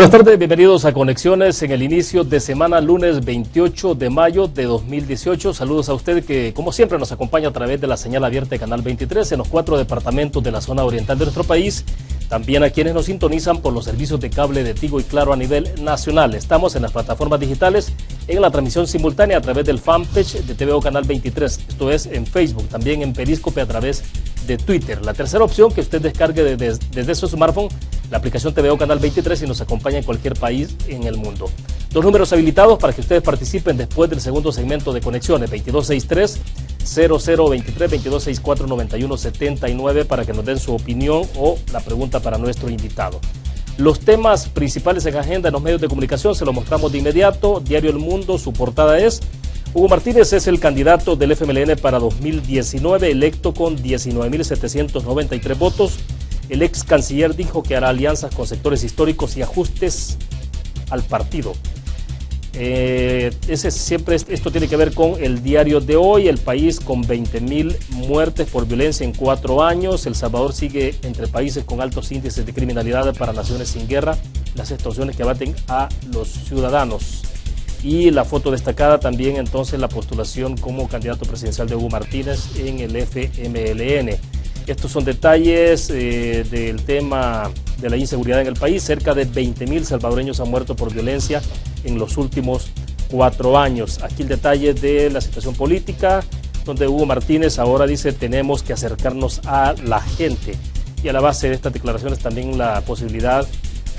Buenas tardes, bienvenidos a Conexiones en el inicio de semana, lunes 28 de mayo de 2018. Saludos a usted que, como siempre, nos acompaña a través de la señal abierta de Canal 23 en los 4 departamentos de la zona oriental de nuestro país. También a quienes nos sintonizan por los servicios de cable de Tigo y Claro a nivel nacional. Estamos en las plataformas digitales, en la transmisión simultánea a través del fanpage de TVO Canal 23. Esto es en Facebook, también en Periscope a través de Twitter. La tercera opción, que usted descargue desde su smartphone la aplicación TVO Canal 23 y nos acompaña en cualquier país en el mundo. Dos números habilitados para que ustedes participen después del segundo segmento de Conexiones: 2263-0023, 2264-9179, para que nos den su opinión o la pregunta para nuestro invitado. Los temas principales en agenda en los medios de comunicación se los mostramos de inmediato. Diario El Mundo, su portada es: Hugo Martínez es el candidato del FMLN para 2019, electo con 19.793 votos. El ex canciller dijo que hará alianzas con sectores históricos y ajustes al partido. Esto tiene que ver con el diario de hoy. El país con 20.000 muertes por violencia en 4 años. El Salvador sigue entre países con altos índices de criminalidad para naciones sin guerra. Las extorsiones que abaten a los ciudadanos. Y la foto destacada también, entonces, la postulación como candidato presidencial de Hugo Martínez en el FMLN. Estos son detalles del tema de la inseguridad en el país. Cerca de 20.000 salvadoreños han muerto por violencia en los últimos 4 años. Aquí el detalle de la situación política, donde Hugo Martínez ahora dice: tenemos que acercarnos a la gente. Y a la base de estas declaraciones también la posibilidad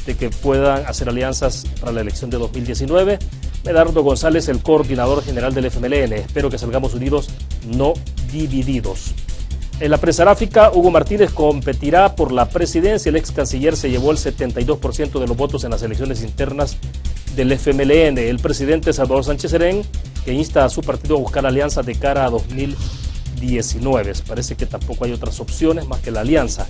de que puedan hacer alianzas para la elección de 2019. Medardo González, el coordinador general del FMLN: espero que salgamos unidos, no divididos. En la prensa gráfica, Hugo Martínez competirá por la presidencia. El ex canciller se llevó el 72% de los votos en las elecciones internas del FMLN. El presidente Salvador Sánchez Serén, que insta a su partido a buscar alianzas de cara a 2019. Parece que tampoco hay otras opciones más que la alianza.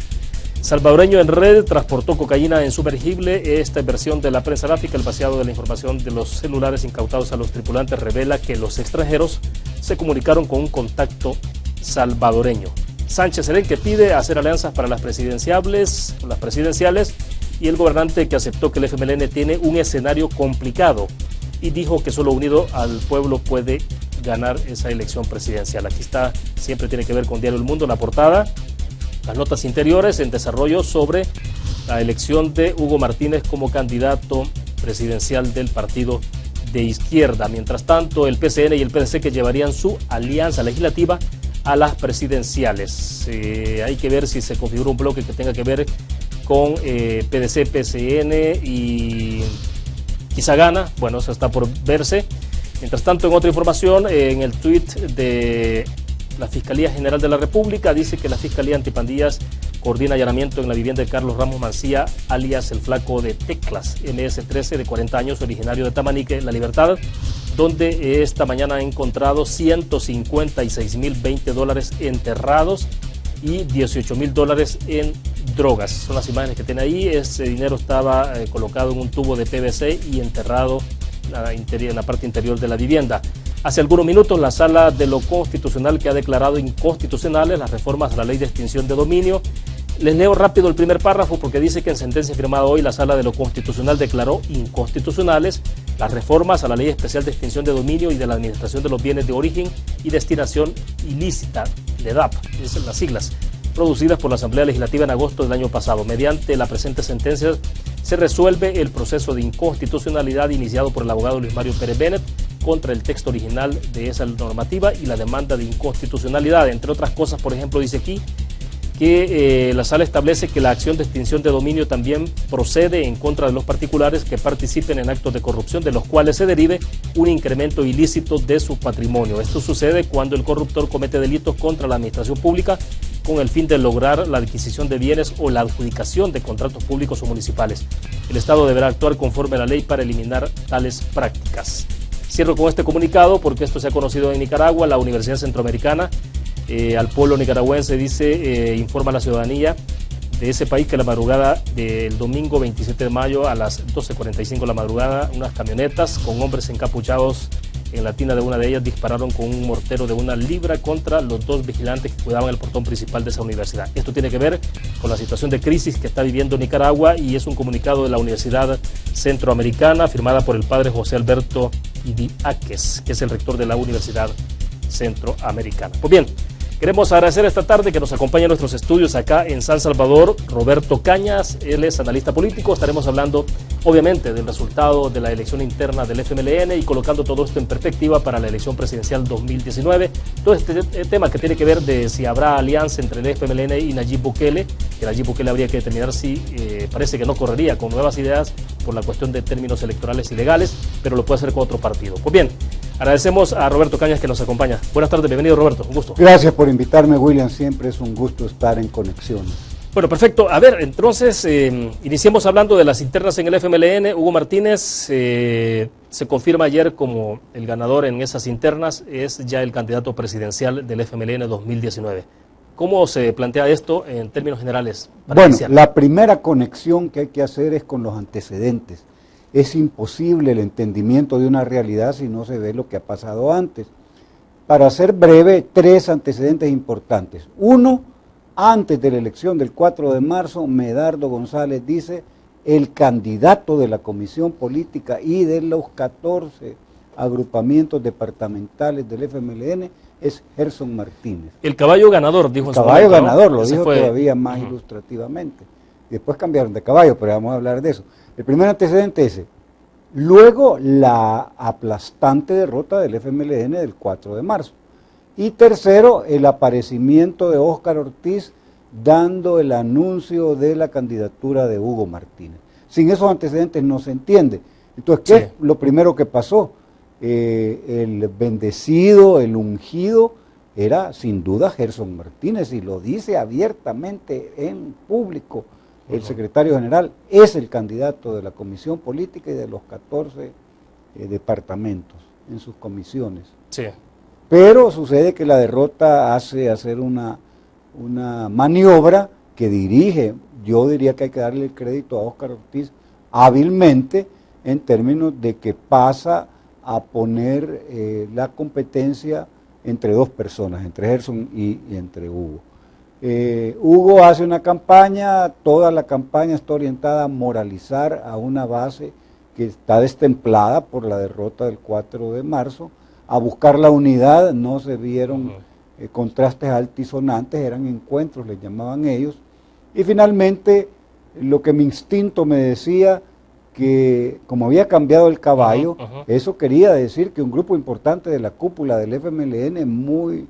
Salvadoreño en red transportó cocaína en sumergible. Esta versión de la prensa gráfica, el vaciado de la información de los celulares incautados a los tripulantes, revela que los extranjeros se comunicaron con un contacto salvadoreño. Sánchez Serén, que pide hacer alianzas para las presidenciales, y el gobernante, que aceptó que el FMLN tiene un escenario complicado y dijo que solo unido al pueblo puede ganar esa elección presidencial. Aquí está, siempre tiene que ver con Diario El Mundo, la portada. Las notas interiores en desarrollo sobre la elección de Hugo Martínez como candidato presidencial del partido de izquierda. Mientras tanto, el PCN y el PDC, que llevarían su alianza legislativa a las presidenciales. Hay que ver si se configura un bloque que tenga que ver con PDC, PCN y quizá gana. Bueno, eso está por verse. Mientras tanto, en otra información, en el tuit de la Fiscalía General de la República, dice que la Fiscalía Antipandillas coordina allanamiento en la vivienda de Carlos Ramos Mancía, alias el Flaco de Teclas, MS-13, de 40 años, originario de Tamanique, La Libertad, donde esta mañana ha encontrado $156.020 enterrados y $18.000 en drogas. Son las imágenes que tiene ahí. Ese dinero estaba colocado en un tubo de PVC y enterrado en la parte interior de la vivienda. Hace algunos minutos, la Sala de lo Constitucional, que ha declarado inconstitucionales las reformas a la Ley de Extinción de Dominio. Les leo rápido el primer párrafo porque dice que en sentencia firmada hoy, la Sala de lo Constitucional declaró inconstitucionales las reformas a la Ley Especial de Extinción de Dominio y de la Administración de los Bienes de Origen y Destinación Ilícita, LEDAP, esas son las siglas, producidas por la Asamblea Legislativa en agosto del año pasado. Mediante la presente sentencia se resuelve el proceso de inconstitucionalidad iniciado por el abogado Luis Mario Pérez Bennett contra el texto original de esa normativa y la demanda de inconstitucionalidad. Entre otras cosas, por ejemplo, dice aquí que la sala establece que la acción de extinción de dominio también procede en contra de los particulares que participen en actos de corrupción de los cuales se derive un incremento ilícito de su patrimonio. Esto sucede cuando el corruptor comete delitos contra la administración pública con el fin de lograr la adquisición de bienes o la adjudicación de contratos públicos o municipales. El Estado deberá actuar conforme a la ley para eliminar tales prácticas. Cierro con este comunicado porque esto se ha conocido en Nicaragua. La Universidad Centroamericana al pueblo nicaragüense dice, informa a la ciudadanía de ese país que la madrugada del domingo 27 de mayo a las 12:45 de la madrugada, unas camionetas con hombres encapuchados en la tina de una de ellas dispararon con un mortero de 1 libra contra los 2 vigilantes que cuidaban el portón principal de esa universidad. Esto tiene que ver con la situación de crisis que está viviendo Nicaragua y es un comunicado de la Universidad Centroamericana, firmada por el padre José Alberto Idiáquez, que es el rector de la Universidad Centroamericana. Pues bien, queremos agradecer esta tarde que nos acompaña en nuestros estudios acá en San Salvador, Roberto Cañas. Él es analista político. Estaremos hablando, obviamente, del resultado de la elección interna del FMLN y colocando todo esto en perspectiva para la elección presidencial 2019. Todo este tema que tiene que ver de si habrá alianza entre el FMLN y Nayib Bukele, que Nayib Bukele habría que determinar si parece que no correría con nuevas ideas por la cuestión de términos electorales y legales, pero lo puede hacer con otro partido. Pues bien, agradecemos a Roberto Cañas que nos acompaña. Buenas tardes, bienvenido Roberto, un gusto. Gracias por invitarme, William, siempre es un gusto estar en conexión. Bueno, perfecto. A ver, entonces, iniciemos hablando de las internas en el FMLN. Hugo Martínez se confirma ayer como el ganador en esas internas, es ya el candidato presidencial del FMLN 2019. ¿Cómo se plantea esto en términos generales? Bueno, la primera conexión que hay que hacer es con los antecedentes. Es imposible el entendimiento de una realidad si no se ve lo que ha pasado antes. Para ser breve, 3 antecedentes importantes. Uno, antes de la elección del 4 de marzo, Medardo González dice, el candidato de la Comisión Política y de los 14 agrupamientos departamentales del FMLN es Gerson Martínez. El caballo ganador, dijo en su caballo momento, ganador, ¿no? lo dijo todavía más ilustrativamente. Después cambiaron de caballo, pero vamos a hablar de eso. El primer antecedente es ese. Luego, la aplastante derrota del FMLN del 4 de marzo. Y tercero, el aparecimiento de Óscar Ortiz dando el anuncio de la candidatura de Hugo Martínez. Sin esos antecedentes no se entiende. Entonces, ¿qué es lo primero que pasó? El bendecido, el ungido, era sin duda Gerson Martínez, y lo dice abiertamente en público. El secretario general es el candidato de la Comisión Política y de los 14 departamentos en sus comisiones. Sí. Pero sucede que la derrota hace hacer una maniobra que dirige, yo diría que hay que darle el crédito a Óscar Ortiz hábilmente, en términos de que pasa a poner la competencia entre 2 personas, entre Gerson y entre Hugo. Hugo hace una campaña, toda la campaña está orientada a moralizar a una base que está destemplada por la derrota del 4 de marzo, a buscar la unidad. No se vieron contrastes altisonantes, eran encuentros, les llamaban ellos, y finalmente lo que mi instinto me decía, que como había cambiado el caballo, eso quería decir que un grupo importante de la cúpula del FMLN, muy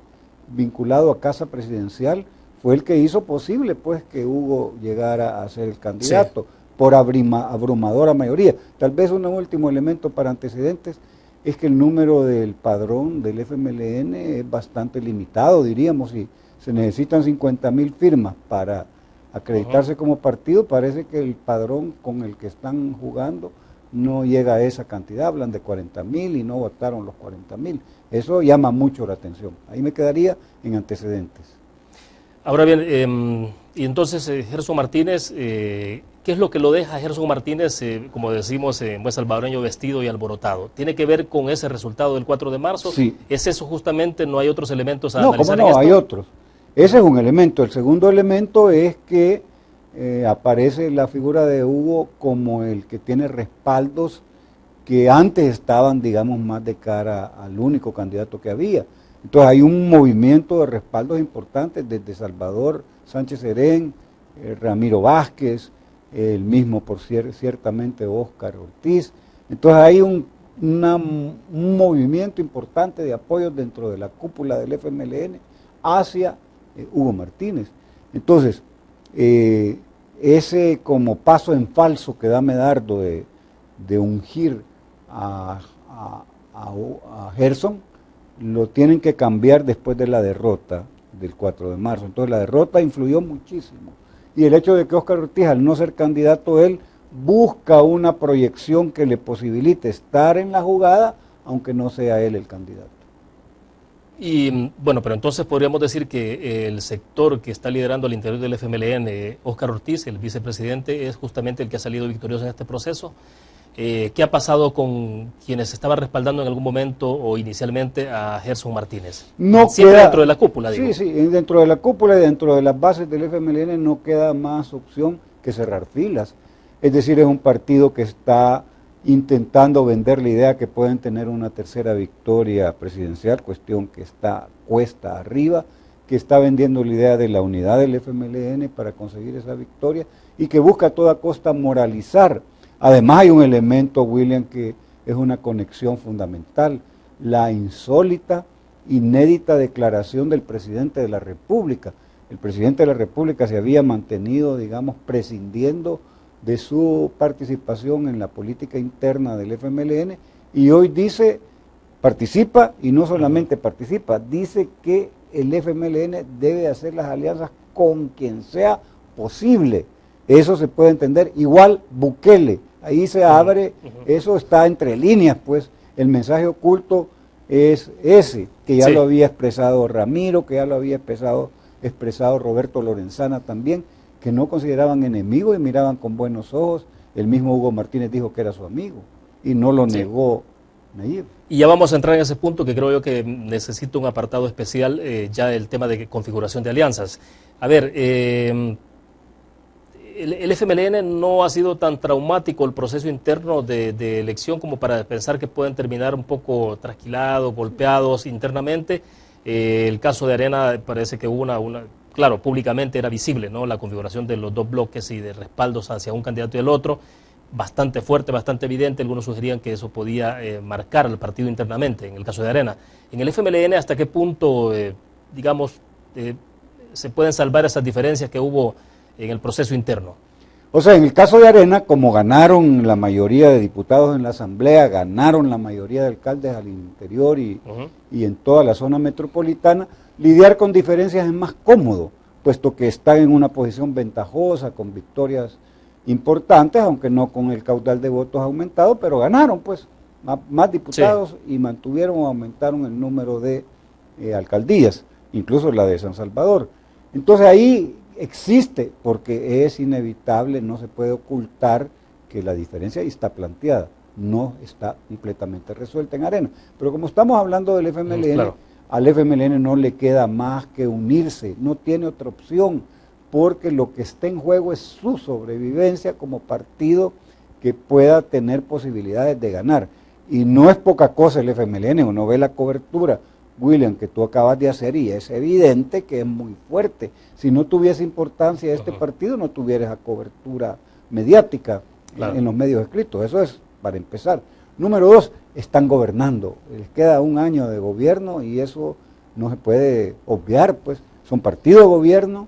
vinculado a Casa Presidencial, fue el que hizo posible pues que Hugo llegara a ser el candidato, por abrumadora mayoría. Tal vez un último elemento para antecedentes es que el número del padrón del FMLN es bastante limitado, diríamos, y se necesitan 50.000 firmas para acreditarse como partido. Parece que el padrón con el que están jugando no llega a esa cantidad, hablan de 40.000 y no votaron los 40.000. Eso llama mucho la atención. Ahí me quedaría en antecedentes. Ahora bien, y entonces Gerson Martínez, ¿qué es lo que lo deja Gerson Martínez, como decimos en buen salvadoreño, vestido y alborotado? ¿Tiene que ver con ese resultado del 4 de marzo? Sí. ¿Es eso justamente? ¿No hay otros elementos a analizar? No, ¿cómo no? Hay otros. Ese es un elemento. El segundo elemento es que aparece la figura de Hugo como el que tiene respaldos que antes estaban, digamos, más de cara al único candidato que había. Entonces hay un movimiento de respaldos importantes desde Salvador Sánchez Serén, Ramiro Vázquez, el mismo, ciertamente, Óscar Ortiz. Entonces hay un movimiento importante de apoyo dentro de la cúpula del FMLN hacia Hugo Martínez. Entonces, ese como paso en falso que da Medardo de ungir a Gerson, lo tienen que cambiar después de la derrota del 4 de marzo. Entonces la derrota influyó muchísimo. Y el hecho de que Óscar Ortiz, al no ser candidato él, busca una proyección que le posibilite estar en la jugada, aunque no sea él el candidato. Y bueno, pero entonces podríamos decir que el sector que está liderando al interior del FMLN, Óscar Ortiz, el vicepresidente, es justamente el que ha salido victorioso en este proceso. ¿Qué ha pasado con quienes estaban respaldando en algún momento o inicialmente a Gerson Martínez? No siempre queda, dentro de la cúpula, digo. Sí, dentro de la cúpula y dentro de las bases del FMLN no queda más opción que cerrar filas. es decir, es un partido que está intentando vender la idea que pueden tener una tercera victoria presidencial, cuestión que está cuesta arriba, que está vendiendo la idea de la unidad del FMLN para conseguir esa victoria y que busca a toda costa moralizar. Además hay un elemento, William, que es una conexión fundamental, la insólita, inédita declaración del presidente de la República. El presidente de la República se había mantenido, digamos, prescindiendo de su participación en la política interna del FMLN y hoy dice, participa y no solamente participa, dice que el FMLN debe hacer las alianzas con quien sea posible. Eso se puede entender. Igual Bukele, ahí se abre, eso está entre líneas, pues el mensaje oculto es ese, que ya lo había expresado Ramiro, que ya lo había expresado Roberto Lorenzana también, que no consideraban enemigo y miraban con buenos ojos. El mismo Hugo Martínez dijo que era su amigo y no lo negó Nayib. Y ya vamos a entrar en ese punto que creo yo que necesito un apartado especial, ya el tema de configuración de alianzas. A ver, el FMLN no ha sido tan traumático el proceso interno de elección como para pensar que pueden terminar un poco trasquilados, golpeados internamente. El caso de Arena parece que hubo claro, públicamente era visible, ¿no? La configuración de los dos bloques y de respaldos hacia un candidato y el otro, bastante fuerte, bastante evidente. Algunos sugerían que eso podía marcar al partido internamente, en el caso de Arena. En el FMLN, ¿hasta qué punto, digamos, se pueden salvar esas diferencias que hubo en el proceso interno? O sea, en el caso de Arena, como ganaron la mayoría de diputados en la Asamblea, ganaron la mayoría de alcaldes al interior y en toda la zona metropolitana, lidiar con diferencias es más cómodo, puesto que están en una posición ventajosa, con victorias importantes, aunque no con el caudal de votos aumentado, pero ganaron pues más diputados y mantuvieron o aumentaron el número de alcaldías, incluso la de San Salvador. Entonces ahí existe, porque es inevitable, no se puede ocultar que la diferencia ahí está planteada, no está completamente resuelta en Arena. Pero como estamos hablando del FMLN, al FMLN no le queda más que unirse, no tiene otra opción, porque lo que está en juego es su sobrevivencia como partido que pueda tener posibilidades de ganar. Y no es poca cosa el FMLN, uno ve la cobertura, William, que tú acabas de hacer, y es evidente que es muy fuerte. Si no tuviese importancia este partido, no tuviera esa cobertura mediática en los medios escritos. Eso es para empezar. Número dos, están gobernando. Les queda un año de gobierno y eso no se puede obviar, pues. Son partido de gobierno,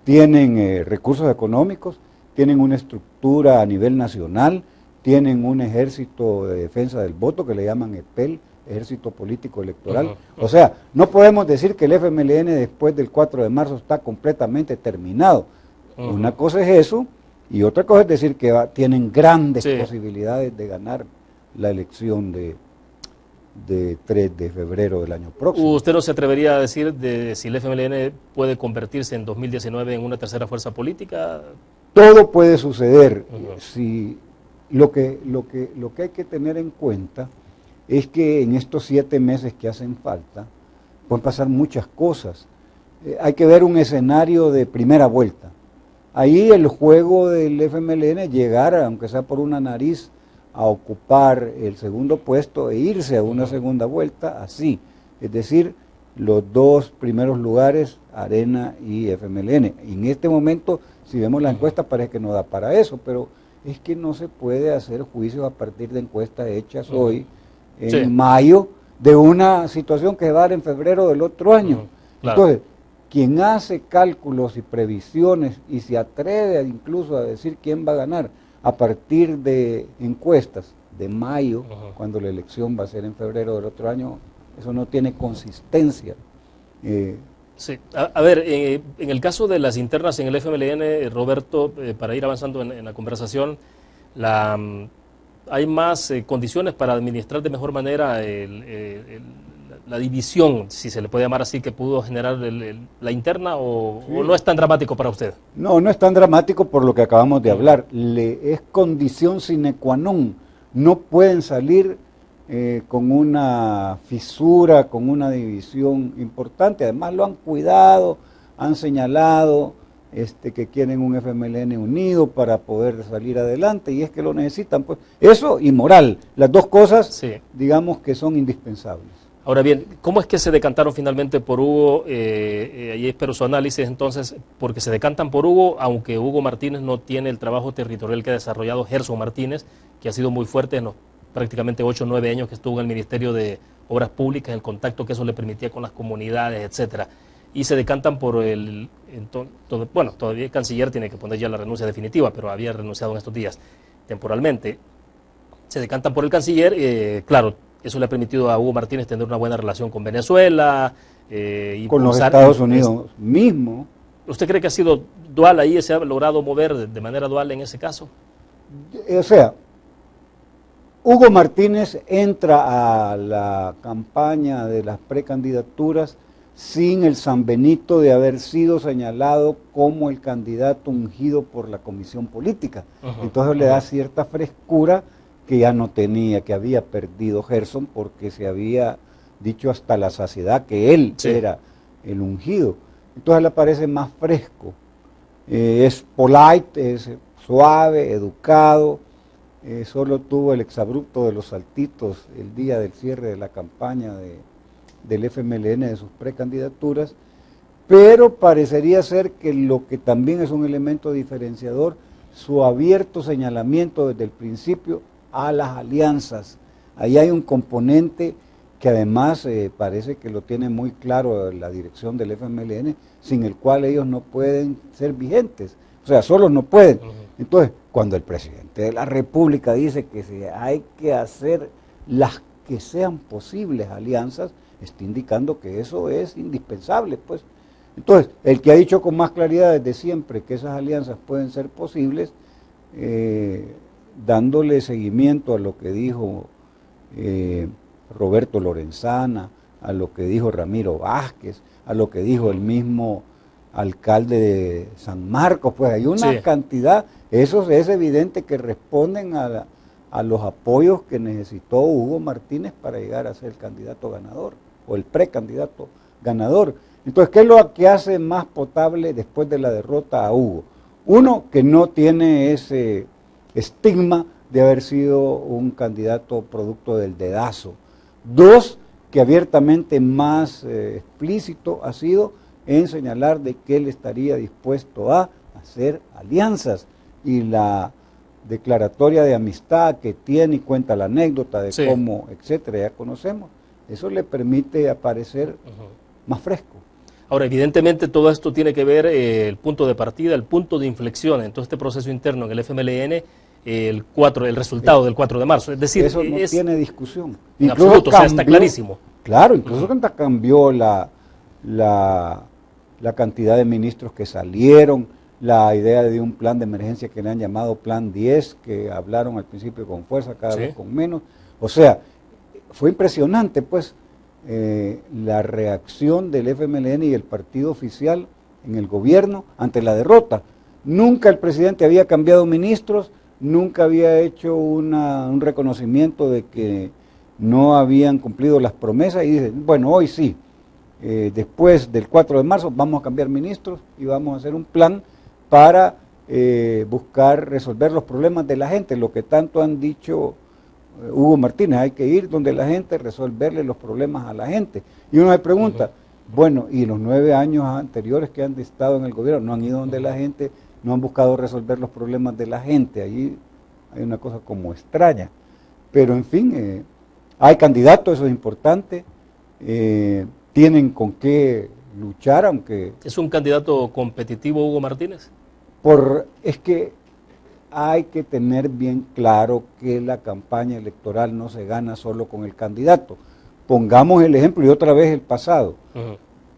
tienen recursos económicos, tienen una estructura a nivel nacional, tienen un ejército de defensa del voto que le llaman EPEL, Ejército Político Electoral. O sea, no podemos decir que el FMLN después del 4 de marzo está completamente terminado. Una cosa es eso, y otra cosa es decir que tienen grandes posibilidades de ganar la elección de 3 de febrero del año próximo. ¿Usted no se atrevería a decir si el FMLN puede convertirse en 2019 en una tercera fuerza política? Todo puede suceder. Si lo que hay que tener en cuenta es que en estos 7 meses que hacen falta, pueden pasar muchas cosas. Hay que ver un escenario de primera vuelta. Ahí el juego del FMLN llegar, aunque sea por una nariz, a ocupar el segundo puesto e irse a una segunda vuelta, así. Es decir, los 2 primeros lugares, Arena y FMLN. En este momento, si vemos la encuesta, parece que no da para eso, pero es que no se puede hacer juicios a partir de encuestas hechas hoy, en mayo, de una situación que va a dar en febrero del otro año. Entonces, quien hace cálculos y previsiones y se atreve incluso a decir quién va a ganar a partir de encuestas de mayo, cuando la elección va a ser en febrero del otro año, eso no tiene consistencia. Sí, a ver, en el caso de las internas en el FMLN, Roberto, para ir avanzando en la conversación, hay más condiciones para administrar de mejor manera la división, si se le puede llamar así, que pudo generar la interna, o no es tan dramático para usted? No, no es tan dramático por lo que acabamos de hablar. Es condición sine qua non. No pueden salir con una fisura, con una división importante. Además lo han cuidado, han señalado, que quieren un FMLN unido para poder salir adelante, y es que lo necesitan, pues eso y moral, las dos cosas, Sí. digamos que son indispensables. Ahora bien, ¿cómo es que se decantaron finalmente por Hugo? Ahí espero su análisis entonces, porque se decantan por Hugo, aunque Hugo Martínez no tiene el trabajo territorial que ha desarrollado Gerson Martínez, que ha sido muy fuerte en los prácticamente 8 o 9 años que estuvo en el Ministerio de Obras Públicas, el contacto que eso le permitía con las comunidades, etcétera. Y se decantan por bueno, todavía el canciller tiene que poner ya la renuncia definitiva, pero había renunciado en estos días temporalmente. Se decantan por el canciller, claro, eso le ha permitido a Hugo Martínez tener una buena relación con Venezuela. Con los Estados Unidos mismo. ¿Usted cree que ha sido dual ahí, se ha logrado mover de manera dual en ese caso? O sea, Hugo Martínez entra a la campaña de las precandidaturas sin el sanbenito de haber sido señalado como el candidato ungido por la comisión política. Entonces le da cierta frescura que ya no tenía, que había perdido Gerson, porque se había dicho hasta la saciedad que él era el ungido. Entonces le parece más fresco, es polite, es suave, educado, solo tuvo el exabrupto de los saltitos el día del cierre de la campaña del FMLN de sus precandidaturas, pero parecería ser que lo que también es un elemento diferenciador, su abierto señalamiento desde el principio a las alianzas. Ahí hay un componente que además parece que lo tiene muy claro la dirección del FMLN, sin el cual ellos no pueden ser vigentes, o sea, solos no pueden. Entonces, cuando el presidente de la República dice que hay que hacer las que sean posibles alianzas, está indicando que eso es indispensable, pues. Entonces, el que ha dicho con más claridad desde siempre que esas alianzas pueden ser posibles, dándole seguimiento a lo que dijo Roberto Lorenzana, a lo que dijo Ramiro Vázquez, a lo que dijo el mismo alcalde de San Marcos, pues hay una cantidad, eso es evidente que responden a los apoyos que necesitó Hugo Martínez para llegar a ser el candidato ganador, o el precandidato ganador. Entonces, ¿qué es lo que hace más potable después de la derrota a Hugo? Uno, que no tiene ese estigma de haber sido un candidato producto del dedazo. Dos, que abiertamente más explícito ha sido en señalar de que él estaría dispuesto a hacer alianzas, y la declaratoria de amistad que tiene y cuenta la anécdota de cómo, etcétera, ya conocemos, eso le permite aparecer más fresco. Ahora, evidentemente todo esto tiene que ver el punto de partida, el punto de inflexión en todo este proceso interno en el FMLN, el resultado del 4 de marzo. Es decir, eso no tiene discusión. En absoluto, o sea, está clarísimo. Claro, incluso cambió la cantidad de ministros que salieron, la idea de un plan de emergencia que le han llamado Plan 10, que hablaron al principio con fuerza, cada vez con menos. O sea, fue impresionante, pues, la reacción del FMLN y el partido oficial en el gobierno ante la derrota. Nunca el presidente había cambiado ministros, nunca había hecho un reconocimiento de que no habían cumplido las promesas, y dicen, bueno, hoy sí, después del 4 de marzo vamos a cambiar ministros y vamos a hacer un plan para buscar resolver los problemas de la gente, lo que tanto han dicho Hugo Martínez, hay que ir donde la gente, resolverle los problemas a la gente. Y uno se pregunta, bueno, y los 9 años anteriores que han estado en el gobierno, no han ido donde la gente, no han buscado resolver los problemas de la gente, ahí hay una cosa como extraña. Pero en fin, hay candidatos, eso es importante, tienen con qué luchar, aunque... ¿Es un candidato competitivo Hugo Martínez? Es que hay que tener bien claro que la campaña electoral no se gana solo con el candidato. Pongamos el ejemplo y otra vez el pasado.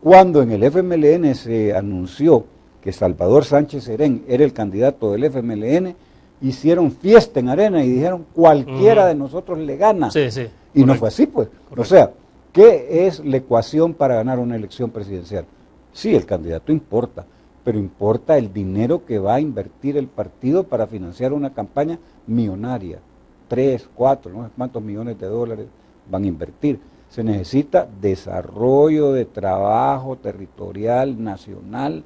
Cuando en el FMLN se anunció que Salvador Sánchez Serén era el candidato del FMLN, hicieron fiesta en Arena y dijeron cualquiera de nosotros le gana. Y no fue así, pues. O sea, ¿qué es la ecuación para ganar una elección presidencial? Sí, el candidato importa, pero importa el dinero que va a invertir el partido para financiar una campaña millonaria. 3, 4, no sé cuántos millones de dólares van a invertir. Se necesita desarrollo de trabajo territorial, nacional,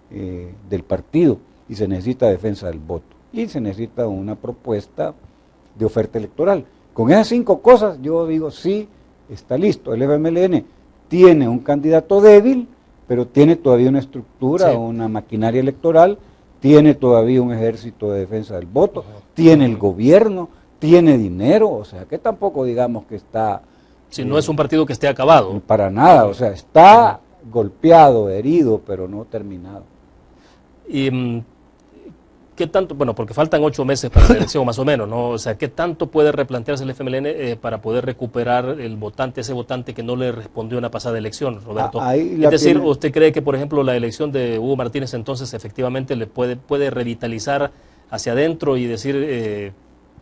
del partido, y se necesita defensa del voto, y se necesita una propuesta de oferta electoral. Con esas 5 cosas yo digo, sí, está listo. El FMLN tiene un candidato débil, pero tiene todavía una estructura, una maquinaria electoral, tiene todavía un ejército de defensa del voto, tiene el gobierno, tiene dinero, o sea que tampoco digamos que está... Si no es un partido que esté acabado. Para nada, o sea, está golpeado, herido, pero no terminado. Y ¿qué tanto? Bueno, porque faltan 8 meses para la elección más o menos, ¿no? O sea, ¿qué tanto puede replantearse el FMLN para poder recuperar el votante, ese votante que no le respondió en la pasada elección, Roberto? Es decir, ¿usted cree que, por ejemplo, la elección de Hugo Martínez entonces efectivamente le puede revitalizar hacia adentro y decir,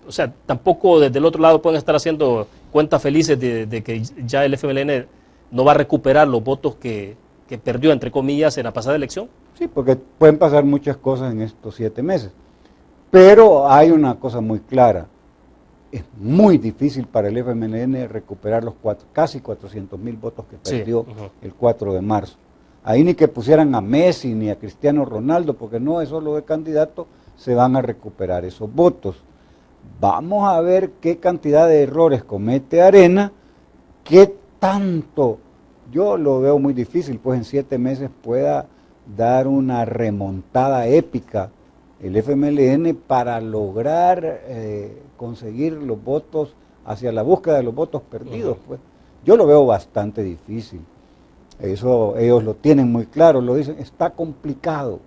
o sea, tampoco desde el otro lado pueden estar haciendo cuentas felices de que ya el FMLN no va a recuperar los votos que perdió, entre comillas, en la pasada elección? Sí, porque pueden pasar muchas cosas en estos 7 meses. Pero hay una cosa muy clara. Es muy difícil para el FMLN recuperar los casi 400,000 votos que perdió el 4 de marzo. Ahí ni que pusieran a Messi ni a Cristiano Ronaldo, porque no es solo de candidato, se van a recuperar esos votos. Vamos a ver qué cantidad de errores comete Arena, qué tanto, yo lo veo muy difícil, pues en 7 meses pueda dar una remontada épica el FMLN para lograr conseguir los votos hacia la búsqueda de los votos perdidos. Pues yo lo veo bastante difícil. Eso ellos lo tienen muy claro, lo dicen, está complicado.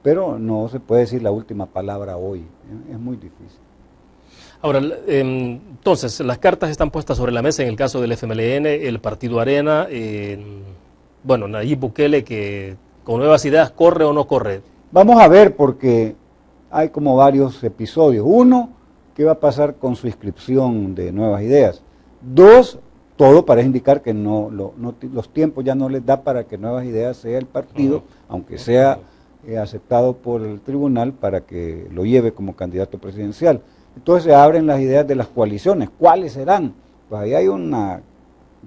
Pero no se puede decir la última palabra hoy, es muy difícil. Ahora, entonces, las cartas están puestas sobre la mesa en el caso del FMLN, el Partido Arena, bueno, Nayib Bukele, que con Nuevas Ideas, ¿corre o no corre? Vamos a ver, porque hay como varios episodios. 1, ¿qué va a pasar con su inscripción de Nuevas Ideas? 2, todo parece indicar que los tiempos ya no les da para que Nuevas Ideas sea el partido, aunque sea aceptado por el tribunal para que lo lleve como candidato presidencial. Entonces se abren las ideas de las coaliciones. ¿Cuáles serán? Pues ahí hay una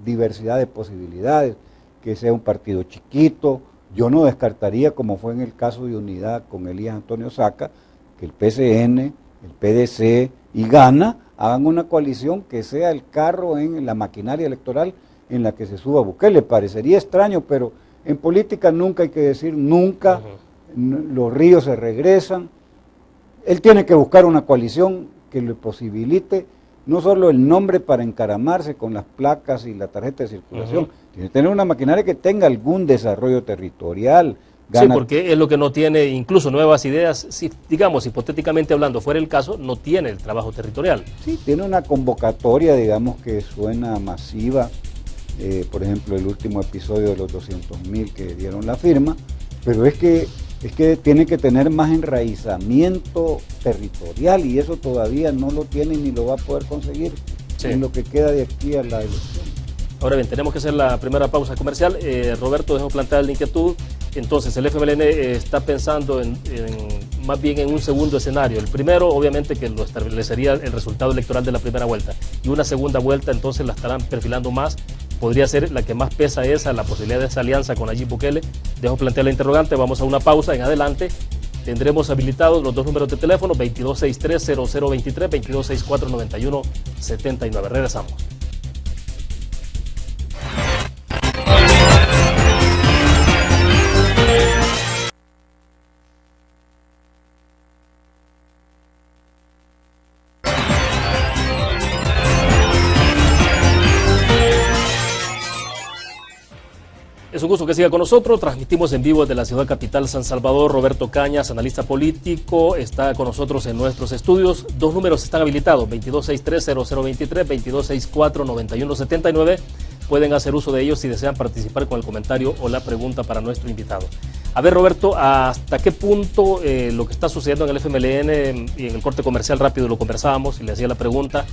diversidad de posibilidades, que sea un partido chiquito. Yo no descartaría, como fue en el caso de Unidad con Elías Antonio Saca, que el PCN, el PDC y Gana hagan una coalición que sea el carro en la maquinaria electoral en la que se suba Bukele. Parecería extraño, pero en política nunca hay que decir nunca, los ríos se regresan. Él tiene que buscar una coalición que le posibilite no solo el nombre para encaramarse con las placas y la tarjeta de circulación, tiene que tener una maquinaria que tenga algún desarrollo territorial. Sí, porque es lo que no tiene, incluso Nuevas Ideas, si, digamos, hipotéticamente hablando, fuera el caso, no tiene el trabajo territorial. Sí, tiene una convocatoria, digamos, que suena masiva, por ejemplo, el último episodio de los 200,000 que dieron la firma, pero es que tiene que tener más enraizamiento territorial y eso todavía no lo tiene ni lo va a poder conseguir en lo que queda de aquí a la elección. Ahora bien, tenemos que hacer la primera pausa comercial. Roberto dejó plantear la inquietud. Entonces, el FMLN está pensando más bien en un segundo escenario. El primero, obviamente, que lo establecería el resultado electoral de la primera vuelta. Y una segunda vuelta, entonces, la estarán perfilando más. Podría ser la que más pesa esa, la posibilidad de esa alianza con Nayib Bukele. Dejo plantear la interrogante, vamos a una pausa. En adelante tendremos habilitados los 2 números de teléfono, 2263-0023, 2264-9179. Regresamos. Es un gusto que siga con nosotros. Transmitimos en vivo desde la ciudad capital San Salvador. Roberto Cañas, analista político, está con nosotros en nuestros estudios. 2 números están habilitados, 2263-0023, 2264-9179. Pueden hacer uso de ellos si desean participar con el comentario o la pregunta para nuestro invitado. A ver, Roberto, ¿hasta qué punto lo que está sucediendo en el FMLN y en el corte comercial rápido lo conversábamos y le hacía la pregunta?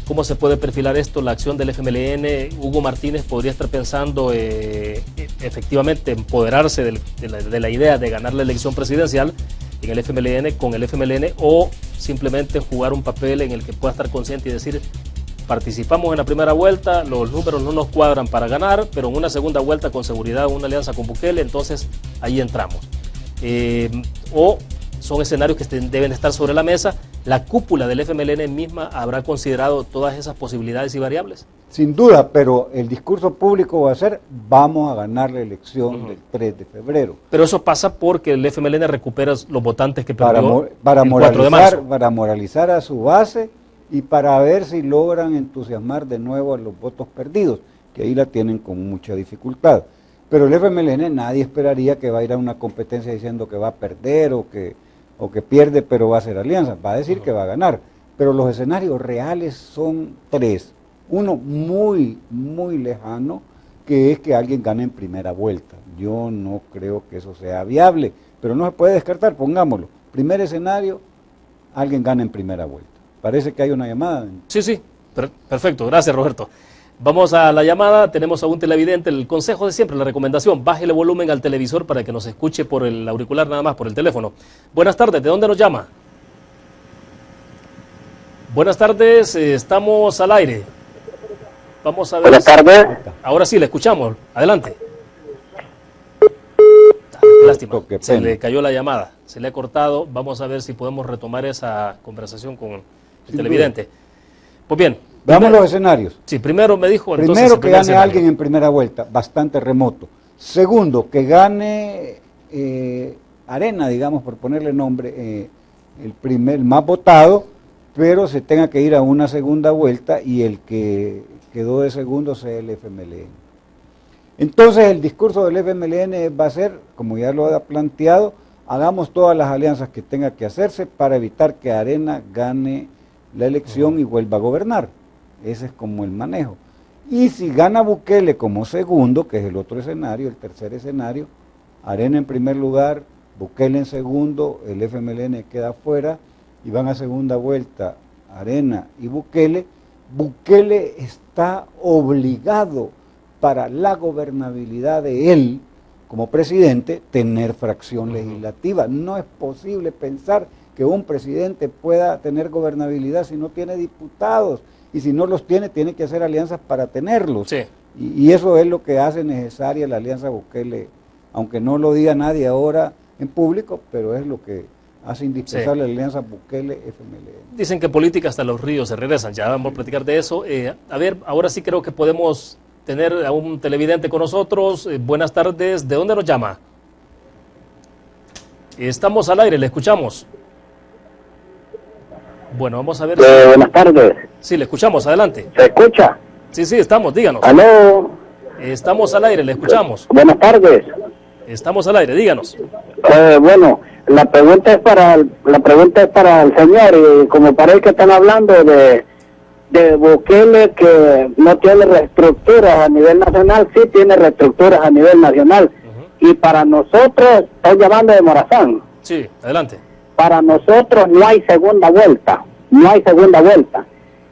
¿Cómo se puede perfilar esto, la acción del FMLN? Hugo Martínez podría estar pensando efectivamente empoderarse de la idea de ganar la elección presidencial en el FMLN, con el FMLN, o simplemente jugar un papel en el que pueda estar consciente y decir, participamos en la primera vuelta, los números no nos cuadran para ganar, pero en una segunda vuelta con seguridad, una alianza con Bukele, entonces ahí entramos. O son escenarios que deben estar sobre la mesa. ¿La cúpula del FMLN misma habrá considerado todas esas posibilidades y variables? Sin duda, pero el discurso público va a ser: vamos a ganar la elección del 3 de febrero. Pero eso pasa porque el FMLN recupera los votantes que perdió para el 4 de marzo. Para moralizar a su base y para ver si logran entusiasmar de nuevo a los votos perdidos, que ahí la tienen con mucha dificultad. Pero el FMLN nadie esperaría que va a ir a una competencia diciendo que va a perder o que pierde pero va a hacer alianza, va a decir que va a ganar. Pero los escenarios reales son tres. Uno muy, muy lejano, que es que alguien gane en primera vuelta. Yo no creo que eso sea viable, pero no se puede descartar, pongámoslo. Primer escenario, alguien gana en primera vuelta. Parece que hay una llamada. Sí, perfecto, gracias Roberto. Vamos a la llamada, tenemos a un televidente, el consejo de siempre, la recomendación: bájele volumen al televisor para que nos escuche por el auricular nada más, por el teléfono. Buenas tardes, ¿de dónde nos llama? Buenas tardes, estamos al aire. Vamos a ver. Buenas tardes. Ahora sí, le escuchamos, adelante. Lástima, se le cayó la llamada, se le ha cortado. Vamos a ver si podemos retomar esa conversación con el televidente. Pues bien. Veamos los escenarios. Sí, primero me dijo... Primero, que gane alguien en primera vuelta, bastante remoto. Segundo, que gane Arena, digamos, por ponerle nombre, el más votado, pero se tenga que ir a una segunda vuelta y el que quedó de segundo sea el FMLN. Entonces el discurso del FMLN va a ser, como ya lo ha planteado: hagamos todas las alianzas que tenga que hacerse para evitar que Arena gane la elección y vuelva a gobernar. Ese es como el manejo. Y si gana Bukele como segundo, que es el otro escenario, el tercer escenario, Arena en primer lugar, Bukele en segundo, el FMLN queda afuera y van a segunda vuelta Arena y Bukele. Bukele está obligado, para la gobernabilidad de él como presidente, tener fracción legislativa. No es posible pensar que un presidente pueda tener gobernabilidad si no tiene diputados. Y si no los tiene, tiene que hacer alianzas para tenerlos. Sí. Y eso es lo que hace necesaria la alianza Bukele, aunque no lo diga nadie ahora en público, pero es lo que hace indispensable la alianza Bukele-FMLN. Dicen que política hasta los ríos se regresan, ya vamos a platicar de eso. A ver, ahora sí creo que podemos tener a un televidente con nosotros. Buenas tardes, ¿de dónde nos llama? Estamos al aire, le escuchamos. Bueno, vamos a ver. Buenas tardes. Sí, le escuchamos, adelante. ¿Se escucha? Sí, estamos, díganos. ¿Aló? Estamos al aire, le escuchamos. Buenas tardes. Estamos al aire, díganos. Bueno, la pregunta es para el señor, y como parece que están hablando de Bukele, que no tiene reestructuras a nivel nacional, sí tiene reestructuras a nivel nacional. Y para nosotros, estoy llamando de Morazán. Sí, adelante. Para nosotros no hay segunda vuelta, no hay segunda vuelta.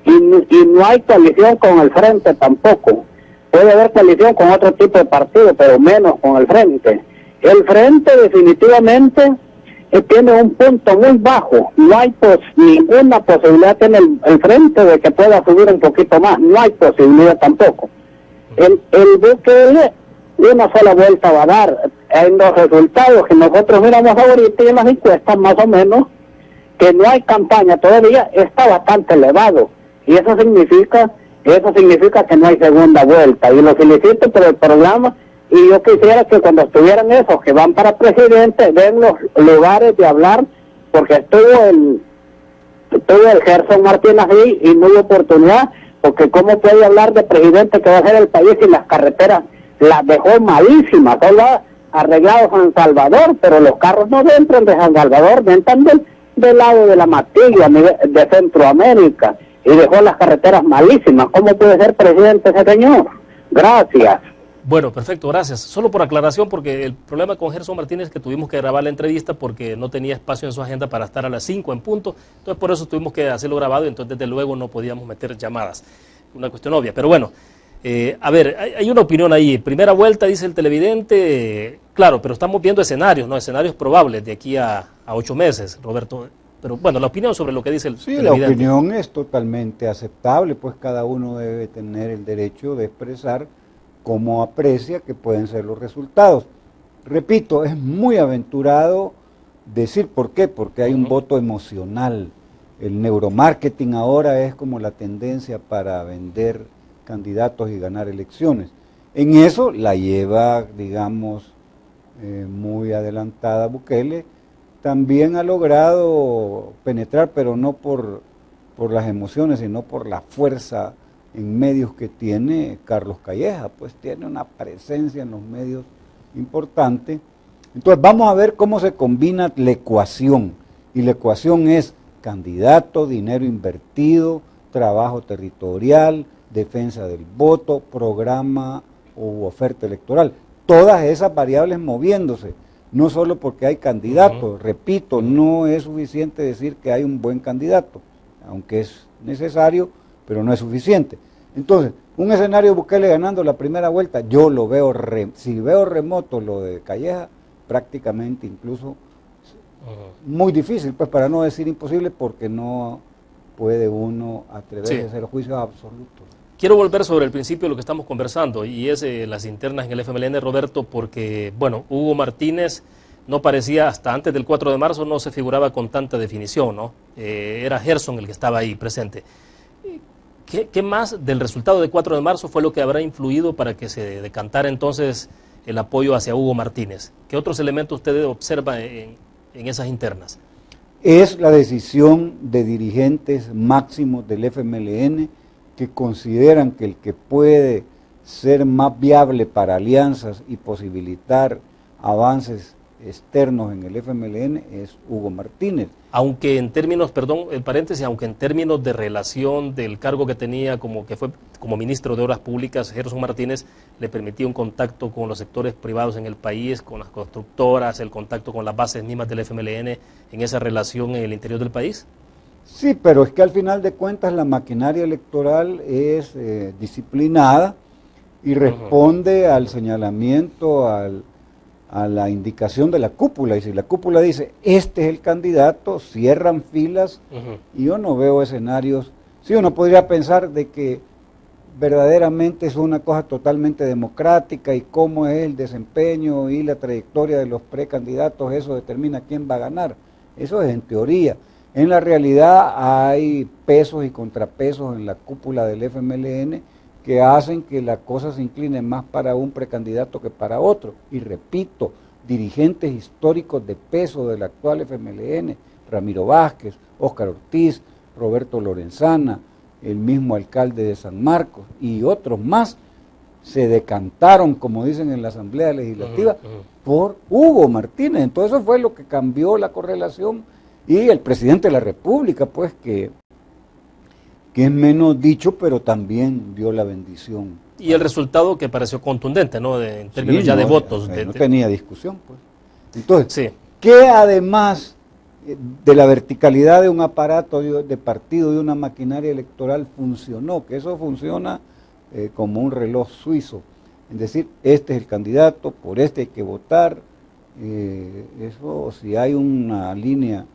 Y no hay coalición con el Frente tampoco. Puede haber coalición con otro tipo de partido, pero menos con el Frente. El Frente definitivamente tiene un punto muy bajo. No hay ninguna posibilidad en el Frente de que pueda subir un poquito más. No hay posibilidad tampoco. El Bukele una sola vuelta va a dar. En los resultados que nosotros miramos ahorita y en las encuestas, más o menos, que no hay campaña todavía, está bastante elevado. Y eso significa que no hay segunda vuelta. Y lo felicito por el programa, y yo quisiera que cuando estuvieran esos que van para presidente, den los lugares de hablar, porque estuvo el Gerson Martínez ahí y no hubo oportunidad, porque cómo puede hablar de presidente que va a ser el país y las carreteras las dejó malísimas. Solo ha arreglado San Salvador, pero los carros no entran de San Salvador, entran del lado de la Matilla, de Centroamérica, y dejó las carreteras malísimas. ¿Cómo puede ser presidente ese señor? Gracias. Bueno, perfecto, gracias. Solo por aclaración, porque el problema con Gerson Martínez es que tuvimos que grabar la entrevista porque no tenía espacio en su agenda para estar a las 5 en punto, entonces por eso tuvimos que hacerlo grabado, y entonces desde luego no podíamos meter llamadas. Una cuestión obvia, pero bueno. A ver, hay una opinión ahí. Primera vuelta, dice el televidente, claro, pero estamos viendo escenarios, ¿no? Escenarios probables de aquí a 8 meses, Roberto. Pero bueno, la opinión sobre lo que dice el Sí, televidente. la opinión es totalmente aceptable, pues cada uno debe tener el derecho de expresar cómo aprecia que pueden ser los resultados. Repito, es muy aventurado decir por qué, porque hay un voto emocional. El neuromarketing ahora es como la tendencia para vender candidatos y ganar elecciones. En eso la lleva, digamos, muy adelantada Bukele. También ha logrado penetrar, pero no por las emociones, sino por la fuerza en medios que tiene Carlos Calleja, pues tiene una presencia en los medios importante. Entonces vamos a ver cómo se combina la ecuación, y la ecuación es candidato, dinero invertido, trabajo territorial, defensa del voto, programa o oferta electoral. Todas esas variables moviéndose. No solo porque hay candidatos, repito, no es suficiente decir que hay un buen candidato, aunque es necesario, pero no es suficiente. Entonces, un escenario de Bukele ganando la primera vuelta, yo lo veo, si veo remoto lo de Calleja, prácticamente incluso muy difícil, pues para no decir imposible, porque no puede uno atreverse a hacer juicios absolutos. Quiero volver sobre el principio de lo que estamos conversando, y es las internas en el FMLN, Roberto, porque, bueno, Hugo Martínez no parecía, hasta antes del 4 de marzo, no se figuraba con tanta definición, ¿no? Era Gerson el que estaba ahí presente. ¿Qué más del resultado del 4 de marzo fue lo que habrá influido para que se decantara entonces el apoyo hacia Hugo Martínez? ¿Qué otros elementos usted observa en esas internas? Es la decisión de dirigentes máximos del FMLN que consideran que el que puede ser más viable para alianzas y posibilitar avances externos en el FMLN es Hugo Martínez. Aunque en términos, perdón, el paréntesis, aunque en términos de relación del cargo que tenía como ministro de Obras Públicas, Gerson Martínez le permitía un contacto con los sectores privados en el país, con las constructoras, el contacto con las bases mismas del FMLN en esa relación en el interior del país. Sí, pero es que al final de cuentas la maquinaria electoral es disciplinada y responde al señalamiento, a la indicación de la cúpula, y si la cúpula dice, este es el candidato, cierran filas, y yo no veo escenarios. Sí, uno podría pensar de que verdaderamente es una cosa totalmente democrática, y cómo es el desempeño y la trayectoria de los precandidatos, eso determina quién va a ganar. Eso es en teoría. En la realidad hay pesos y contrapesos en la cúpula del FMLN que hacen que la cosa se incline más para un precandidato que para otro. Y repito, dirigentes históricos de peso del actual FMLN, Ramiro Vázquez, Óscar Ortiz, Roberto Lorenzana, el mismo alcalde de San Marcos y otros más, se decantaron, como dicen en la Asamblea Legislativa, por Hugo Martínez. Entonces eso fue lo que cambió la correlación, y el presidente de la República, pues que es menos dicho, pero también dio la bendición. Y el resultado que pareció contundente, ¿no? En términos ya de votos. No tenía discusión, pues. Entonces, sí. ¿qué además de la verticalidad de un aparato de partido, de una maquinaria electoral funcionó? Que eso funciona como un reloj suizo. Es decir, este es el candidato, por este hay que votar. Eso, si hay una línea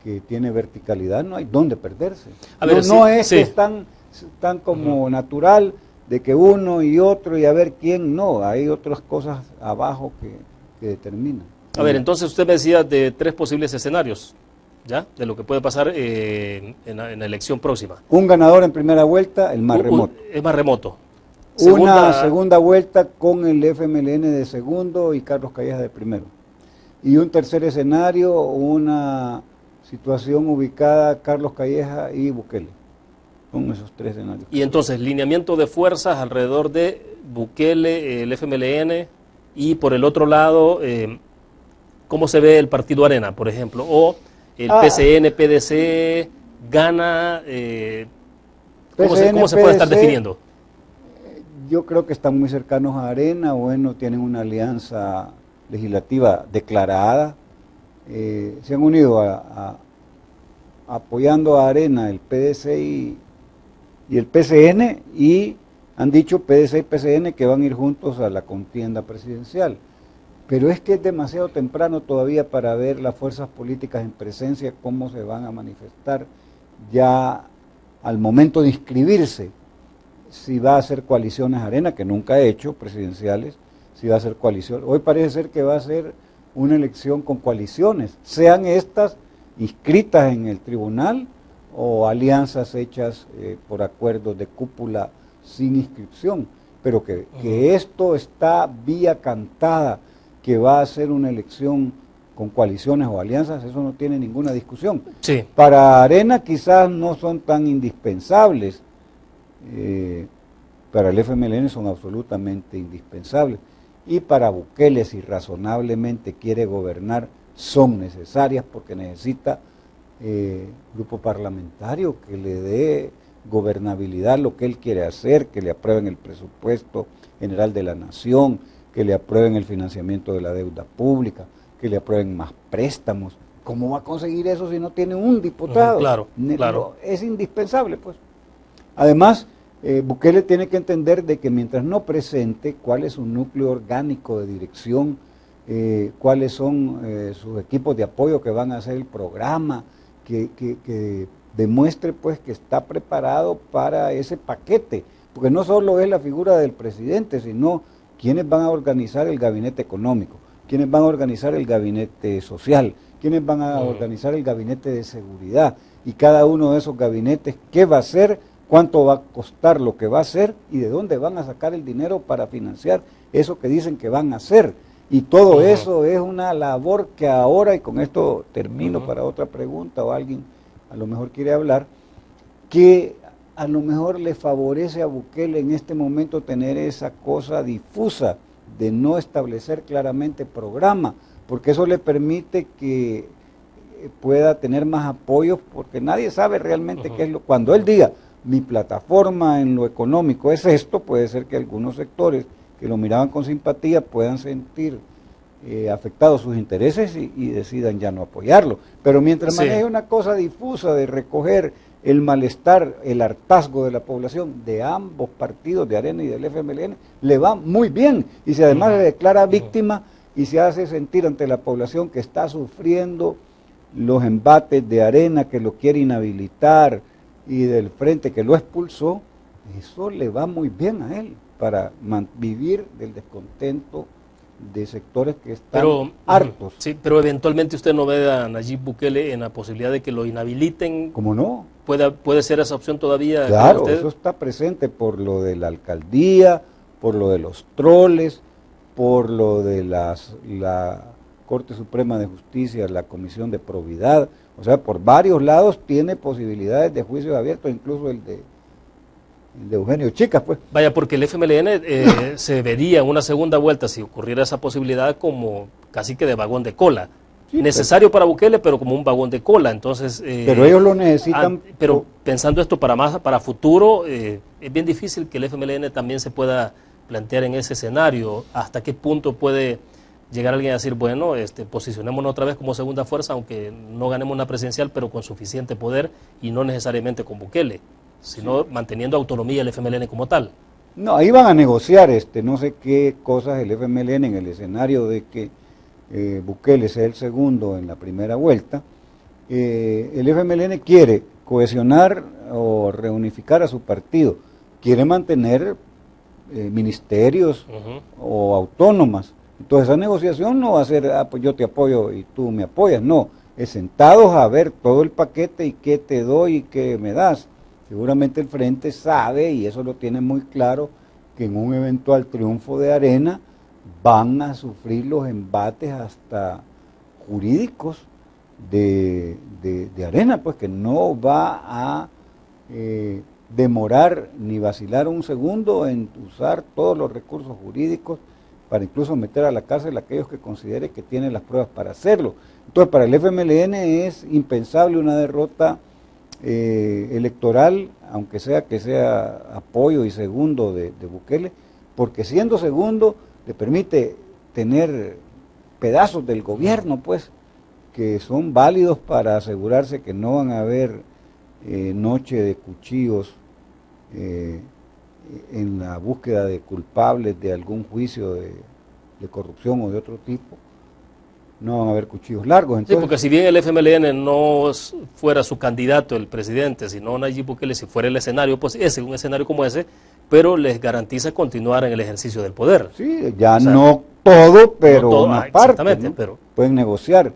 que tiene verticalidad, no hay dónde perderse. A ver, no es que es tan como natural de que uno y otro y a ver quién, no, hay otras cosas abajo que determinan. A ver, entonces usted me decía de 3 posibles escenarios, ¿ya? De lo que puede pasar en la elección próxima. Un ganador en primera vuelta, el más remoto. Es más remoto. Una segunda vuelta con el FMLN de segundo y Carlos Calleja de primero. Y un tercer escenario, una situación ubicada Carlos Calleja y Bukele. Son esos 3 escenarios. Y entonces, lineamiento de fuerzas alrededor de Bukele, el FMLN, y por el otro lado, ¿cómo se ve el Partido Arena, por ejemplo? O el PCN, PDC, gana, ¿cómo se puede estar definiendo? Yo creo que están muy cercanos a Arena, bueno, tienen una alianza legislativa declarada. Se han unido apoyando a Arena, el PDC y el PCN, y han dicho PDC y PCN que van a ir juntos a la contienda presidencial. Pero es que es demasiado temprano todavía para ver las fuerzas políticas en presencia, cómo se van a manifestar ya al momento de inscribirse, si va a hacer coaliciones Arena, que nunca ha hecho, presidenciales, si va a hacer coalición. Hoy parece ser que va a ser una elección con coaliciones, sean estas inscritas en el tribunal o alianzas hechas por acuerdos de cúpula sin inscripción, pero que esto está vía cantada, que va a ser una elección con coaliciones o alianzas, eso no tiene ninguna discusión. Sí. Para Arena quizás no son tan indispensables, para el FMLN son absolutamente indispensables, y para Bukele, si razonablemente quiere gobernar, son necesarias porque necesita grupo parlamentario que le dé gobernabilidad, lo que él quiere hacer, que le aprueben el presupuesto general de la nación, que le aprueben el financiamiento de la deuda pública, que le aprueben más préstamos. ¿Cómo va a conseguir eso si no tiene un diputado? Claro, claro. Es indispensable, pues. Además, Bukele tiene que entender de que mientras no presente cuál es su núcleo orgánico de dirección, cuáles son sus equipos de apoyo que van a hacer el programa, que demuestre pues que está preparado para ese paquete, porque no solo es la figura del presidente, sino quiénes van a organizar el gabinete económico, quiénes van a organizar el gabinete social, quiénes van a organizar el gabinete de seguridad, y cada uno de esos gabinetes, qué va a hacer, cuánto va a costar lo que va a hacer y de dónde van a sacar el dinero para financiar eso que dicen que van a hacer. Y todo eso es una labor que ahora, y con esto termino para otra pregunta o alguien a lo mejor quiere hablar, que a lo mejor le favorece a Bukele en este momento tener esa cosa difusa de no establecer claramente programa, porque eso le permite que pueda tener más apoyos, porque nadie sabe realmente qué es lo. Cuando él diga, mi plataforma en lo económico es esto, puede ser que algunos sectores que lo miraban con simpatía puedan sentir afectados sus intereses y decidan ya no apoyarlo. Pero mientras maneje una cosa difusa de recoger el malestar, el hartazgo de la población de ambos partidos, de Arena y del FMLN, le va muy bien. Y si además le declara víctima y se hace sentir ante la población que está sufriendo los embates de Arena, que lo quiere inhabilitar, y del Frente que lo expulsó, eso le va muy bien a él para vivir del descontento de sectores que están hartos. Sí, pero eventualmente usted no ve a Nayib Bukele en la posibilidad de que lo inhabiliten. ¿Cómo no? ¿Puede ser esa opción todavía? Claro, eso está presente por lo de la alcaldía, por lo de los troles, por lo de la Corte Suprema de Justicia, la Comisión de Probidad, o sea, por varios lados tiene posibilidades de juicios abiertos, incluso el de Eugenio Chicas, pues. Vaya, porque el FMLN se vería en una segunda vuelta, si ocurriera esa posibilidad, como casi que de vagón de cola. Sí, necesario para Bukele, pero como un vagón de cola. Entonces, pero ellos lo necesitan. Pero pensando esto para futuro, es bien difícil que el FMLN también se pueda plantear en ese escenario. ¿Hasta qué punto puede llegar alguien a decir, bueno, posicionémonos otra vez como segunda fuerza, aunque no ganemos una presidencial, pero con suficiente poder y no necesariamente con Bukele, sino manteniendo autonomía el FMLN como tal? No, ahí van a negociar no sé qué cosas el FMLN en el escenario de que Bukele sea el segundo en la primera vuelta. El FMLN quiere cohesionar o reunificar a su partido, quiere mantener ministerios o autónomas. Entonces esa negociación no va a ser, pues yo te apoyo y tú me apoyas, no, es sentados a ver todo el paquete y qué te doy y qué me das. Seguramente el Frente sabe, y eso lo tiene muy claro, que en un eventual triunfo de Arena van a sufrir los embates hasta jurídicos de Arena, pues que no va a demorar ni vacilar un segundo en usar todos los recursos jurídicos para incluso meter a la cárcel a aquellos que considere que tienen las pruebas para hacerlo. Entonces, para el FMLN es impensable una derrota electoral, aunque sea que sea apoyo y segundo de Bukele, porque siendo segundo le permite tener pedazos del gobierno, pues, que son válidos para asegurarse que no van a haber noche de cuchillos en la búsqueda de culpables de algún juicio de corrupción o de otro tipo, no van a haber cuchillos largos. Entonces, sí, porque si bien el FMLN no fuera su candidato, el presidente, sino Nayib Bukele, si fuera el escenario, pues ese, un escenario como ese, pero les garantiza continuar en el ejercicio del poder. sí, ya o sea, no todo, pero no todo, una parte, exactamente, ¿no? pero Pueden negociar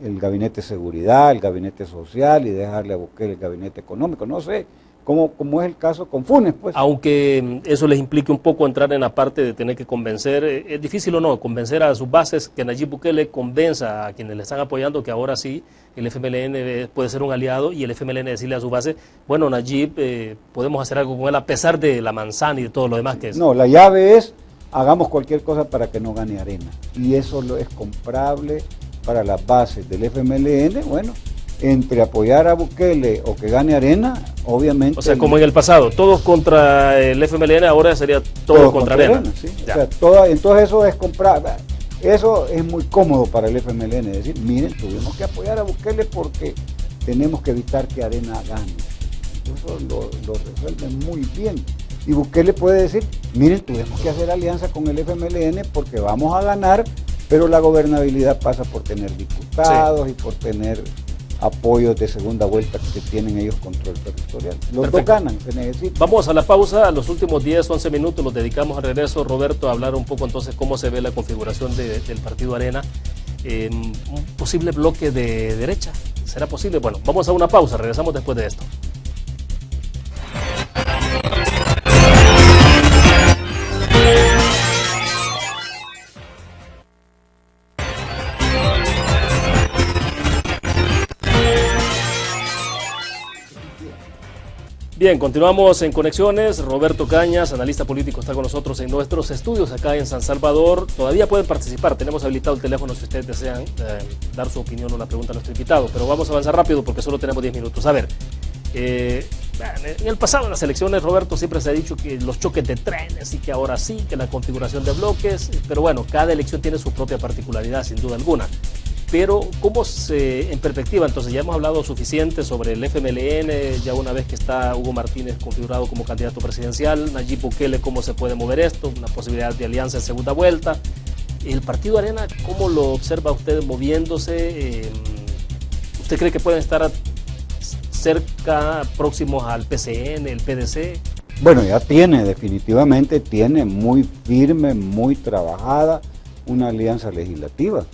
el gabinete de seguridad, el gabinete social y dejarle a Bukele el gabinete económico, no sé, como es el caso con Funes, pues. aunque eso les implique un poco entrar en la parte de tener que convencer, es difícil o no, convencer a sus bases, que Nayib Bukele convenza a quienes le están apoyando que ahora sí el FMLN puede ser un aliado y el FMLN decirle a su base, bueno, Nayib, podemos hacer algo con él a pesar de la manzana y de todo lo demás que es. No, la llave es, hagamos cualquier cosa para que no gane Arena, y eso es comprable para las bases del FMLN, bueno, entre apoyar a Bukele o que gane Arena, obviamente... O sea, como en el pasado, todos contra el FMLN, ahora sería todos contra Arena. Sí. O sea, entonces eso es comprable. Eso es muy cómodo para el FMLN, es decir, miren, tuvimos que apoyar a Bukele porque tenemos que evitar que Arena gane. Eso lo resuelven muy bien. Y Bukele puede decir, miren, tuvimos que hacer alianza con el FMLN porque vamos a ganar, pero la gobernabilidad pasa por tener diputados y por tener apoyos de segunda vuelta que tienen ellos control territorial. Los dos ganan, se necesita. Vamos a la pausa, los últimos 10, 11 minutos los dedicamos al regreso, Roberto, a hablar un poco entonces cómo se ve la configuración del Partido Arena, un posible bloque de derecha, ¿será posible? Bueno, vamos a una pausa, regresamos después de esto. Bien, continuamos en Conexiones. Roberto Cañas, analista político, está con nosotros en nuestros estudios acá en San Salvador. Todavía pueden participar, tenemos habilitado el teléfono si ustedes desean dar su opinión o la pregunta a nuestro invitado, pero vamos a avanzar rápido porque solo tenemos 10 minutos. A ver, en el pasado en las elecciones, Roberto, siempre se ha dicho que los choques de trenes y que ahora sí, que la configuración de bloques, pero bueno, cada elección tiene su propia particularidad, sin duda alguna. Pero, ¿cómo en perspectiva? Entonces, ya hemos hablado suficiente sobre el FMLN, ya una vez que está Hugo Martínez configurado como candidato presidencial, Nayib Bukele, ¿cómo se puede mover esto? Una posibilidad de alianza en segunda vuelta. El Partido Arena, ¿cómo lo observa usted moviéndose? ¿Usted cree que pueden estar cerca, próximos al PCN, el PDC? Bueno, ya definitivamente tiene muy firme, muy trabajada una alianza legislativa.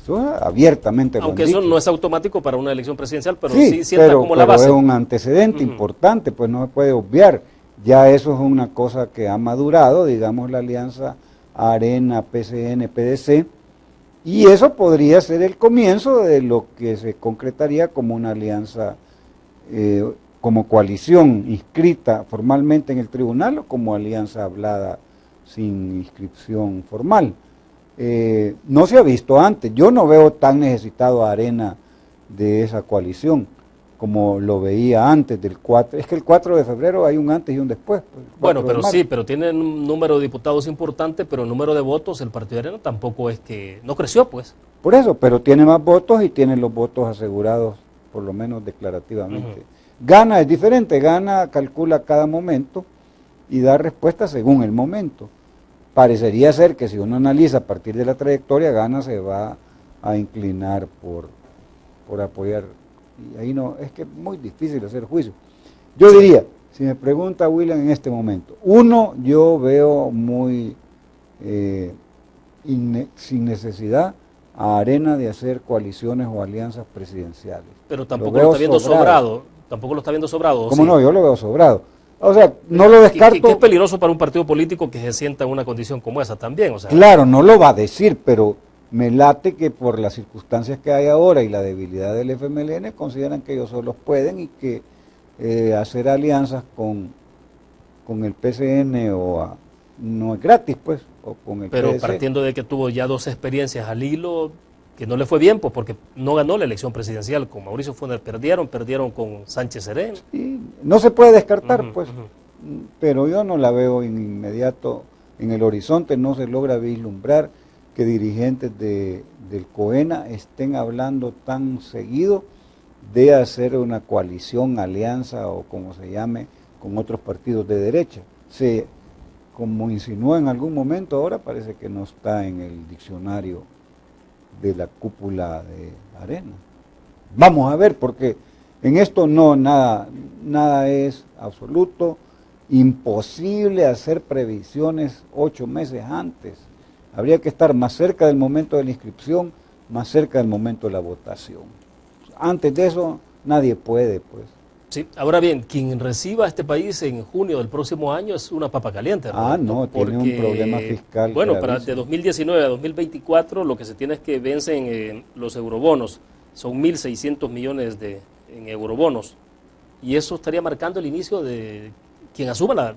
Eso es abiertamente aunque eso no es automático para una elección presidencial, pero sí, sí sienta como la base. Pero es un antecedente importante, pues no se puede obviar. Ya eso es una cosa que ha madurado, digamos, la alianza Arena, PCN, PDC, y eso podría ser el comienzo de lo que se concretaría como una alianza, como coalición inscrita formalmente en el tribunal o como alianza hablada sin inscripción formal. No se ha visto antes. Yo no veo tan necesitado a Arena de esa coalición como lo veía antes del 4. Es que el 4 de febrero hay un antes y un después. Pues, bueno, pero sí, pero tienen un número de diputados importante, pero el número de votos, el Partido Arena tampoco es que no creció, pues. Por eso, pero tiene más votos y tiene los votos asegurados, por lo menos declarativamente. Gana es diferente, Gana calcula cada momento y da respuesta según el momento. Parecería ser que si uno analiza a partir de la trayectoria, Gana se va a inclinar por apoyar. Y ahí no, es que es muy difícil hacer juicio. Yo diría, si me pregunta William en este momento, uno, yo veo muy sin necesidad a Arena de hacer coaliciones o alianzas presidenciales. Pero tampoco lo está viendo sobrado. Tampoco lo está viendo sobrado. ¿Cómo no? Yo lo veo sobrado. O sea, no lo descarto. Que es peligroso para un partido político que se sienta en una condición como esa también. O sea, claro, no lo va a decir, pero me late que por las circunstancias que hay ahora y la debilidad del FMLN consideran que ellos solos pueden y que hacer alianzas con el PCN no es gratis, pues, o con el pero PDC. Partiendo de que tuvo ya 2 experiencias al hilo, que no le fue bien, pues porque no ganó la elección presidencial con Mauricio Funes, perdieron con Sánchez Serén. Sí, no se puede descartar, pues, pero yo no la veo en inmediato en el horizonte, no se logra vislumbrar que dirigentes del COENA estén hablando tan seguido de hacer una coalición, alianza o como se llame, con otros partidos de derecha. como insinuó en algún momento, ahora parece que no está en el diccionario de la cúpula de Arena. Vamos a ver, porque en esto nada es absoluto, imposible hacer previsiones 8 meses antes. Habría que estar más cerca del momento de la inscripción, más cerca del momento de la votación. Antes de eso, nadie puede, pues. Sí, ahora bien, quien reciba a este país en junio del próximo año es una papa caliente, Roberto. No, tiene un problema fiscal. Bueno, de 2019 a 2024 lo que se tiene es que vencen los eurobonos, son 1.600 millones en eurobonos, y eso estaría marcando el inicio de quien asuma la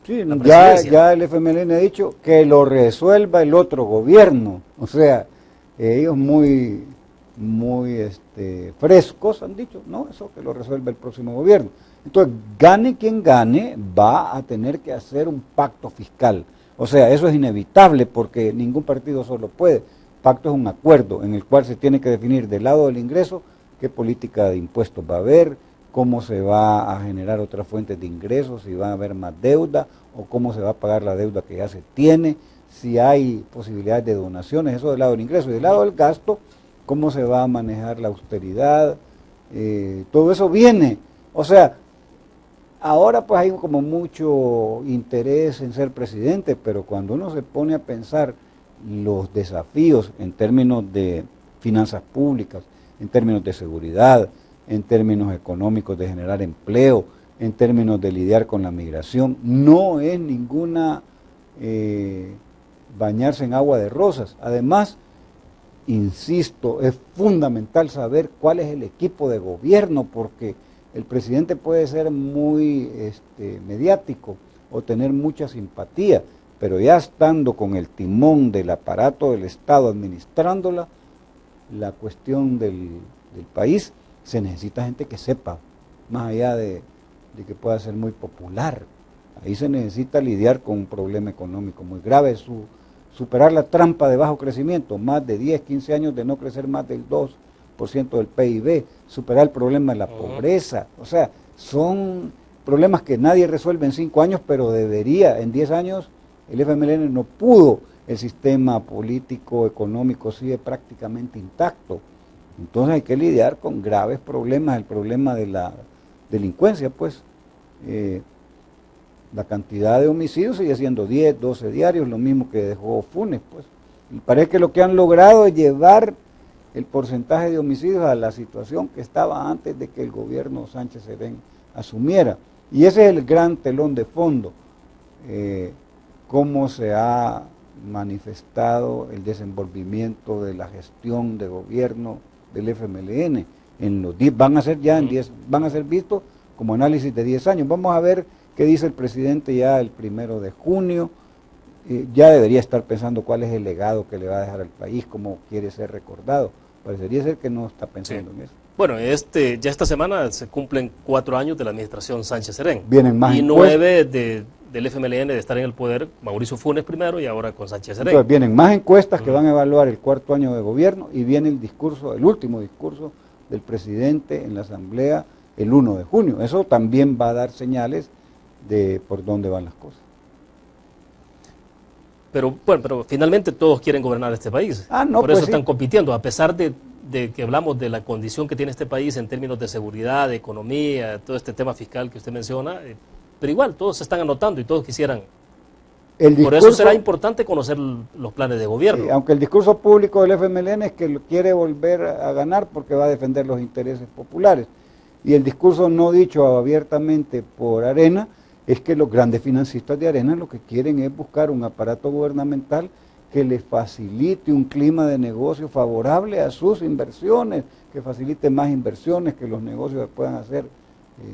presidencia. Ya el FMLN ha dicho que lo resuelva el otro gobierno, o sea, ellos muy frescos han dicho, no, eso que lo resuelve el próximo gobierno. Entonces, gane quien gane, va a tener que hacer un pacto fiscal. O sea, eso es inevitable porque ningún partido solo puede. Pacto es un acuerdo en el cual se tiene que definir del lado del ingreso qué política de impuestos va a haber, cómo se va a generar otras fuentes de ingresos, si va a haber más deuda o cómo se va a pagar la deuda que ya se tiene, si hay posibilidades de donaciones, eso del lado del ingreso. Y del lado del gasto, cómo se va a manejar la austeridad, todo eso viene. O sea, ahora pues hay como mucho interés en ser presidente, pero cuando uno se pone a pensar los desafíos en términos de finanzas públicas, en términos de seguridad, en términos económicos de generar empleo, en términos de lidiar con la migración, no es ninguna bañarse en agua de rosas. Además, insisto, es fundamental saber cuál es el equipo de gobierno, porque el presidente puede ser muy mediático o tener mucha simpatía, pero ya estando con el timón del aparato del Estado administrándola, la cuestión del país, se necesita gente que sepa, más allá de que pueda ser muy popular. Ahí se necesita lidiar con un problema económico muy grave, superar la trampa de bajo crecimiento, más de 10, 15 años de no crecer más del 2% del PIB, superar el problema de la pobreza. O sea, son problemas que nadie resuelve en 5 años, pero debería, en 10 años, el FMLN no pudo, el sistema político, económico sigue prácticamente intacto. Entonces hay que lidiar con graves problemas, el problema de la delincuencia, pues, la cantidad de homicidios sigue siendo 10, 12 diarios, lo mismo que dejó Funes, pues. Y parece que lo que han logrado es llevar el porcentaje de homicidios a la situación que estaba antes de que el gobierno Sánchez Serén asumiera. Y ese es el gran telón de fondo, cómo se ha manifestado el desenvolvimiento de la gestión de gobierno del FMLN. Van a ser vistos como análisis de 10 años. Vamos a ver qué dice el presidente ya el 1 de junio. Ya debería estar pensando cuál es el legado que le va a dejar al país, cómo quiere ser recordado. Parecería ser que no está pensando en eso. Bueno, ya esta semana se cumplen 4 años de la administración Sánchez Serén. Vienen más y 9 del FMLN de estar en el poder, Mauricio Funes primero y ahora con Sánchez Serén. Entonces vienen más encuestas que van a evaluar el 4º año de gobierno y viene el último discurso del presidente en la asamblea el 1 de junio. Eso también va a dar señales de por dónde van las cosas. Pero finalmente todos quieren gobernar este país. Por eso están compitiendo, a pesar de que hablamos de la condición que tiene este país en términos de seguridad, de economía, todo este tema fiscal que usted menciona, pero igual todos se están anotando y todos quisieran. Por eso será importante conocer los planes de gobierno. Aunque el discurso público del FMLN es que quiere volver a ganar porque va a defender los intereses populares. Y el discurso no dicho abiertamente por Arena es que los grandes financistas de Arena lo que quieren es buscar un aparato gubernamental que les facilite un clima de negocio favorable a sus inversiones, que facilite más inversiones, que los negocios se puedan hacer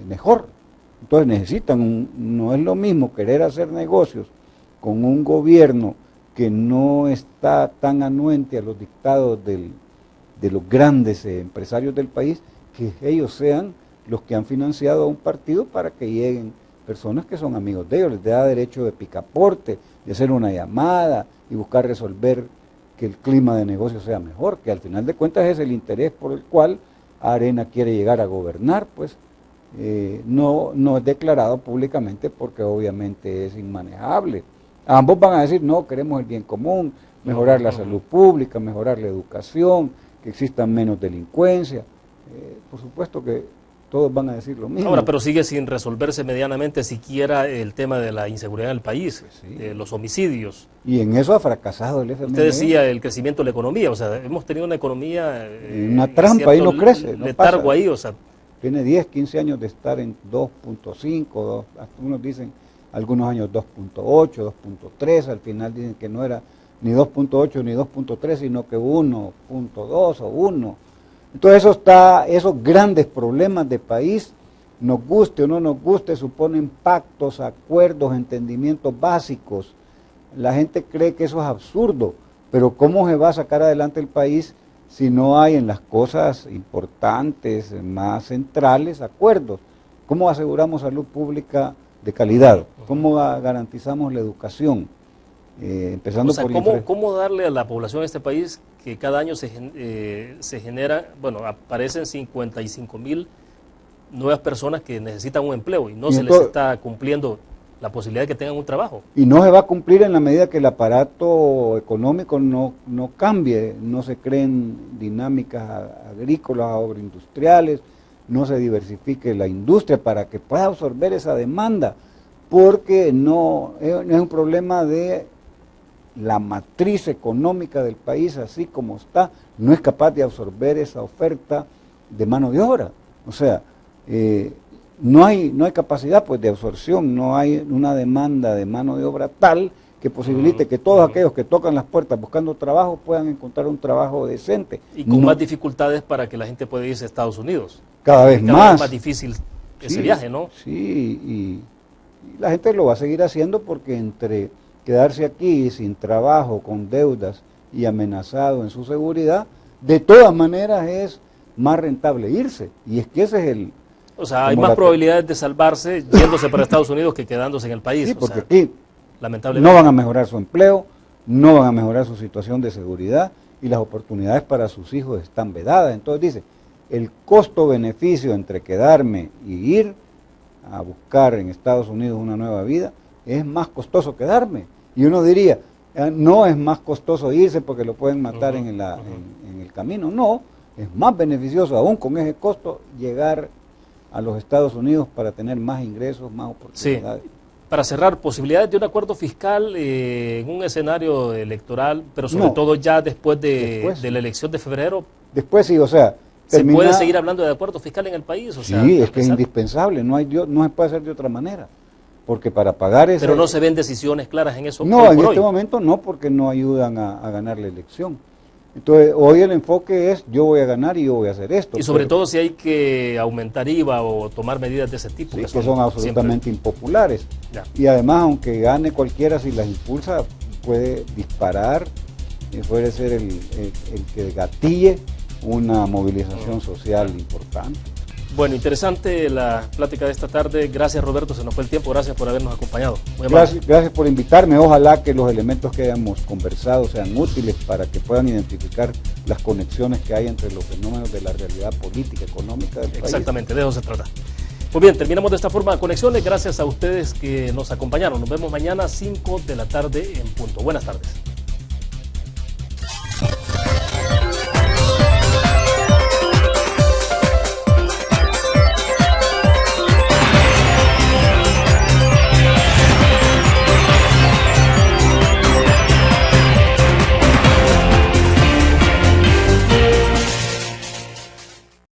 mejor. Entonces necesitan, no es lo mismo querer hacer negocios con un gobierno que no está tan anuente a los dictados de los grandes empresarios del país, que ellos sean los que han financiado a un partido para que lleguen personas que son amigos de ellos, les da derecho de picaporte, de hacer una llamada y buscar resolver que el clima de negocio sea mejor, que al final de cuentas es el interés por el cual Arena quiere llegar a gobernar, pues no es declarado públicamente porque obviamente es inmanejable, Ambos van a decir, no, queremos el bien común, mejorar la salud pública, mejorar la educación, que existan menos delincuencia. Por supuesto que todos van a decir lo mismo. Ahora, pero sigue sin resolverse medianamente siquiera el tema de la inseguridad en el país, Pues sí. de los homicidios. Y en eso ha fracasado el FMLN. Usted decía el crecimiento de la economía, o sea, hemos tenido una economía... una trampa, ahí no crece, no letargo pasa. ahí, o sea... Tiene 10, 15 años de estar en 2.5, algunos dicen algunos años 2.8, 2.3, al final dicen que no era ni 2.8 ni 2.3, sino que 1.2 o 1. Entonces esos grandes problemas de país, nos guste o no nos guste, suponen pactos, acuerdos, entendimientos básicos. La gente cree que eso es absurdo, pero ¿cómo se va a sacar adelante el país si no hay en las cosas importantes, más centrales, acuerdos? ¿Cómo aseguramos salud pública de calidad? ¿Cómo garantizamos la educación? Empezando o sea, por ¿cómo darle a la población de este país que cada año se genera, bueno, aparecen 55.000 nuevas personas que necesitan un empleo y no se les está cumpliendo la posibilidad de que tengan un trabajo? Y no se va a cumplir en la medida que el aparato económico no cambie, no se creen dinámicas agrícolas, agroindustriales, no se diversifique la industria para que pueda absorber esa demanda, porque no es un problema de la matriz económica del país, así como está, no es capaz de absorber esa oferta de mano de obra. O sea, no hay capacidad pues de absorción, no hay una demanda de mano de obra tal que posibilite que todos aquellos que tocan las puertas buscando trabajo puedan encontrar un trabajo decente. Y con más dificultades para que la gente pueda irse a Estados Unidos. Cada vez más. Más difícil ese viaje, ¿no? Sí, y la gente lo va a seguir haciendo porque entre quedarse aquí sin trabajo, con deudas y amenazado en su seguridad, de todas maneras es más rentable irse. Y es que ese es el... O sea, hay más probabilidades de salvarse yéndose para Estados Unidos que quedándose en el país. Sí, o porque sea, aquí lamentablemente no van a mejorar su empleo, no van a mejorar su situación de seguridad y las oportunidades para sus hijos están vedadas. Entonces dice, el costo-beneficio entre quedarme y ir a buscar en Estados Unidos una nueva vida es más costoso quedarme. Y uno diría, no es más costoso irse porque lo pueden matar en el camino. No, es más beneficioso aún con ese costo llegar a los Estados Unidos para tener más ingresos, más oportunidades. Sí. Para cerrar, posibilidades de un acuerdo fiscal en un escenario electoral, pero sobre todo ya después de la elección de febrero. Después sí, o sea... ¿Se puede seguir hablando de acuerdo fiscal en el país? O sea, sí, es que es indispensable, no se puede hacer de otra manera. Porque para pagar ese... Pero no se ven decisiones claras en eso. No, en este momento no, porque no ayudan a ganar la elección. Entonces, hoy el enfoque es, yo voy a ganar y yo voy a hacer esto. Y sobre todo si hay que aumentar IVA o tomar medidas de ese tipo. Sí, que son absolutamente impopulares. Ya. Y además, aunque gane cualquiera, si las impulsa, puede disparar, puede ser el que gatille una movilización social importante. Bueno, interesante la plática de esta tarde. Gracias, Roberto, se nos fue el tiempo. Gracias por habernos acompañado. Gracias por invitarme. Ojalá que los elementos que hayamos conversado sean útiles para que puedan identificar las conexiones que hay entre los fenómenos de la realidad política, económica del país. Exactamente, de eso se trata. Muy bien, terminamos de esta forma Conexiones. Gracias a ustedes que nos acompañaron. Nos vemos mañana a 5 de la tarde en punto. Buenas tardes.